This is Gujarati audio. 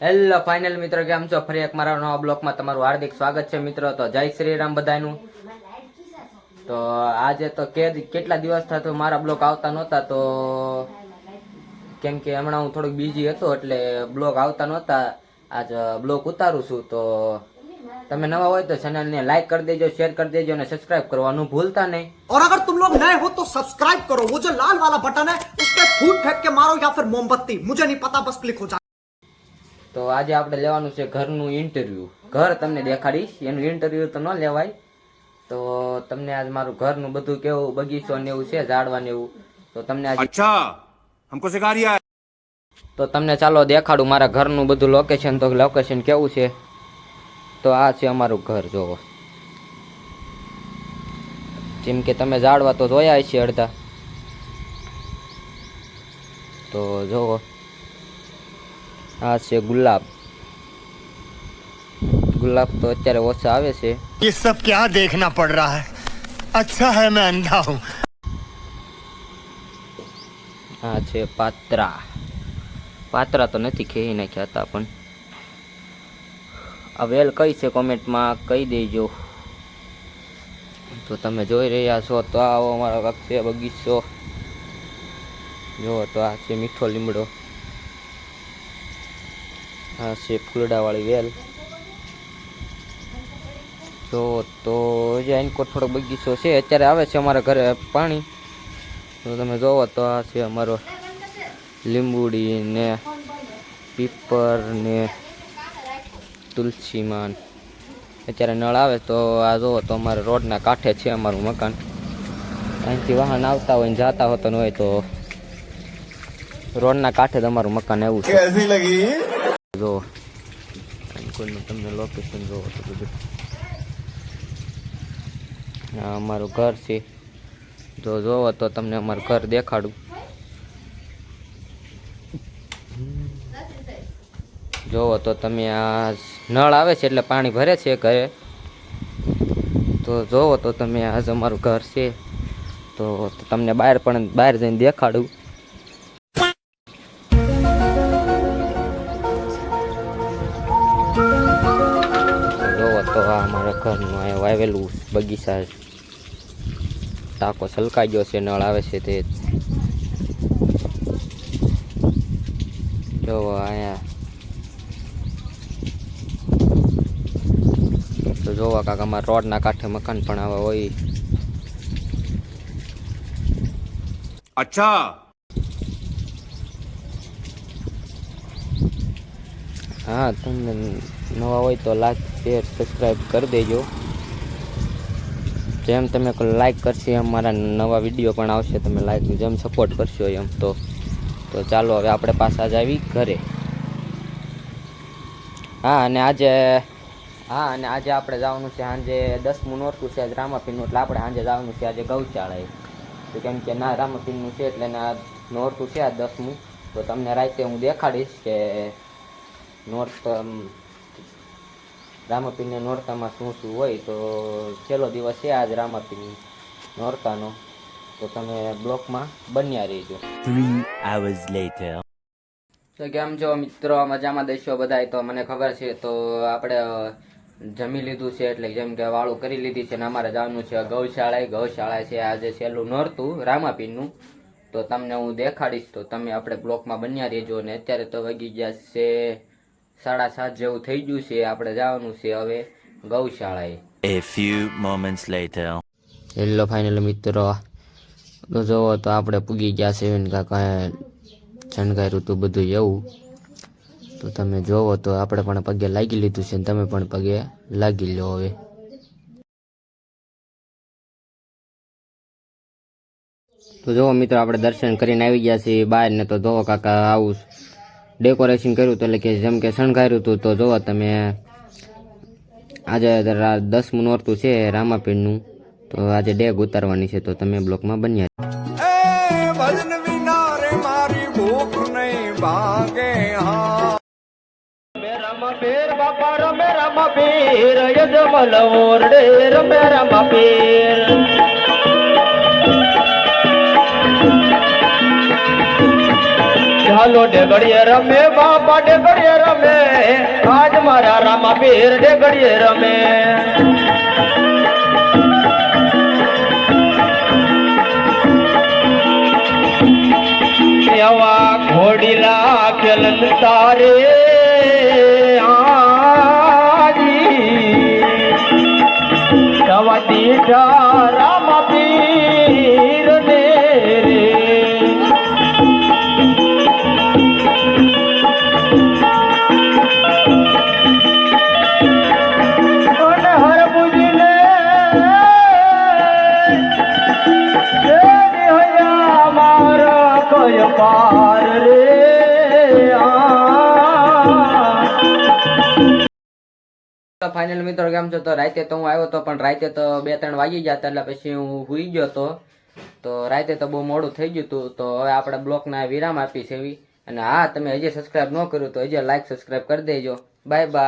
હેલો ફાઇનલ મિત્રો, કેમ છો? ફરી એક મારા નવા બ્લોગમાં તમારું હાર્દિક સ્વાગત છે મિત્રો. તો જય શ્રી રામ બધાનું. તો આજે તો કેટલા દિવસ થતું મારા બ્લોગ આવતા નહોતા, તો કેમ કે હમણાં હું થોડુંક બીજી હતો એટલે બ્લોગ આવતા નહોતા. આજ બ્લોગ ઉતારું છું. તો તમે નવા હોય તો ચેનલને લાઈક કરી દેજો, શેર કરી દેજો અને સબસ્ક્રાઇબ કરવાનું ભૂલતા નહીં. और अगर तुम लोग नए हो तो सब्सक्राइब करो, वो जो लाल वाला बटन है उस पर फूट फेंक के मारो या फिर मोमबत्ती, मुझे नहीं पता, बस क्लिक हो जाए. તો આજે આપણે લેવાનું છે ઘરનું ઇન્ટરવ્યુ. ઘર તમને દેખાડીશ, એનું ઇન્ટરવ્યુ તો ન લેવાય. તો તમને આજ મારું ઘરનું બધું કેવું, બગીચો ને એવું છે, ઝાડવા ને એવું, તો તમને આજે अच्छा हमको सिखा रिया है. તો તમને ચાલો દેખાડું મારા ઘરનું બધું લોકેશન. તો લોકેશન કેવું છે, તો આ છે અમારું ઘર. જોવો, જેમ કે તમે ઝાડવા તો જોયા છે અડધા. તો જોવો, આ છે ગુલાબ. ગુલાબ તો અત્યારે ઓછા આવે છે. ये सब क्या देखना पड़ रहा है? अच्छा है मैं अंधा हूँ. આ છે પાત્રા. પાત્રા તો નથી, ખેઈ નાખ્યા હતા, પણ આ વેલ કઈ છે કોમેન્ટમાં કહી દેજો. તો તમે જોઈ રહ્યા છો તો આવો અમારો કાંક છે બગીચો. જુઓ તો આ છે મીઠો લીમડો, આ છે ફૂલડાવાળી વેલ. જો તો હજી આનકો થોડો બગીચો છે. અત્યારે આવે છે અમારા ઘરે પાણી. તો તમે જોવો તો આ છે અમારો લીંબુડી ને પીપર ને તુલસીમાં. અત્યારે નળ આવે તો આ જોવો તો અમારે રોડના કાંઠે છે અમારું મકાન. અહીંથી વાહન આવતા હોય ને જતા હોતા હોય તો રોડના કાંઠે જ અમારું મકાન એવું છે. कैसी लगी? જો કોઈનું તમને લોકેશન જોવો તો બધું આ અમારું ઘર છે. જો જોવો તો તમને અમારું ઘર દેખાડું. જોવો તો તમે આ નળ આવે છે એટલે પાણી ભરે છે ઘરે. તો જોવો તો તમે આજ અમારું ઘર છે. તો તમને બહાર જઈને દેખાડું. જોવો તો આ અમારા ઘરનું અહીંયા વાવેલું બગીચા. ટાંકો છલકાઈ ગયો છે, નળ આવે છે તે. જોવો અહીંયા તો જોવા કાંક અમારા રોડના કાંઠે મકાન પણ આવા હોય. अच्छा હા, તમને નવા હોય તો લાઈક શેર સબસ્ક્રાઈબ કરી દેજો. જેમ તમે લાઈક કરશો એમ મારા નવા વિડીયો પણ આવશે. તમે લાઈક જેમ સપોર્ટ કરશો એમ. તો ચાલો હવે આપણે પાછા જ આવી ઘરે. અને આજે આપણે જવાનું છે સાંજે 10મું નોરતું છે આજ રામાપીરનું, એટલે આપણે સાંજે જવાનું છે આજે ગૌશાળાએ. તો કેમ કે ના રામાપીરનું છે એટલે ના નોરતું છે આ 10મું. તો તમને રાતે હું દેખાડીશ કે રામાપીરને નોરતામાં શું શું હોય. તો છેલ્લો દિવસ છે આજ રામાપીરની નોરતાનો. તો તમે બ્લોકમાં બન્યા રહેજો. 3 hours later. તો કેમ છો મિત્રો? મજામાં દેશો બધાય? તો મને ખબર છે. તો આપણે જમી લીધું છે એટલે જેમ કે વાળું કરી લીધી છે ને અમારે જવાનું છે ગૌશાળા છે આજે છેલ્લું નોરતું રામાપીરનું. તો તમને હું દેખાડીશ. તો તમે આપણે બ્લોકમાં બન્યા રહેજો. ને અત્યારે તો વાગી ગયા છે 7:30 જેવું થઈ ગયું છે. આપણે જવાનું છે હવે ગૌશાળાએ. A few moments later. Hello final મિત્રો, તો જોવો તો આપણે પૂગી ગયા છે કાંઈ શણગાર્યું હતું બધું એવું. તો તમે જોવો તો આપણે પણ પગે લાગી લીધું છે ને તમે પણ પગે લાગી લો હવે. તો જોવો મિત્રો, આપણે દર્શન કરીને આવી ગયા છીએ બહાર ને. તો જોવો કાકા આવું ડેકોરેશન કર્યું હતું, એટલે કે જેમ કે શણગાર્યું હતું. તો જોવો તમે આજે 10મું નોરતું છે રામાપીરનું. તો આજે ડેગ ઉતારવાની છે. તો તમે બ્લોકમાં બન્યા. भजन बिना रे मारी भूख नहीं भागे हाँ. રમપીર બાપા રમે રમપીર યજમલ ઓરડે રમે રમપીર હાલો ડેગડીએ રમે બાપા ડેગડીએ રમે આજ મારા રામા પીર ડેગડીએ રમે એવા ઘોડીલા ખેલન તારે દીઠા રામા પીર ને રે હરબુજીને મારા કય પાર રે ફાઇનલ મિત્રો કેમ છો? તો રાતે તો હું આવ્યો તો પણ રાતે તો 2-3 વાગી ગયા હતા એટલે પછી હું સુઈ ગયો તો રાતે તો બહુ મોડું થઈ ગયું હતું. તો હવે આપણે બ્લોગના વિરામ આપી છે એવી. અને હા, તમે હજી સબસ્ક્રાઇબ ન કર્યું તો હજી લાઈક સબસ્ક્રાઇબ કરી દેજો. Bye bye.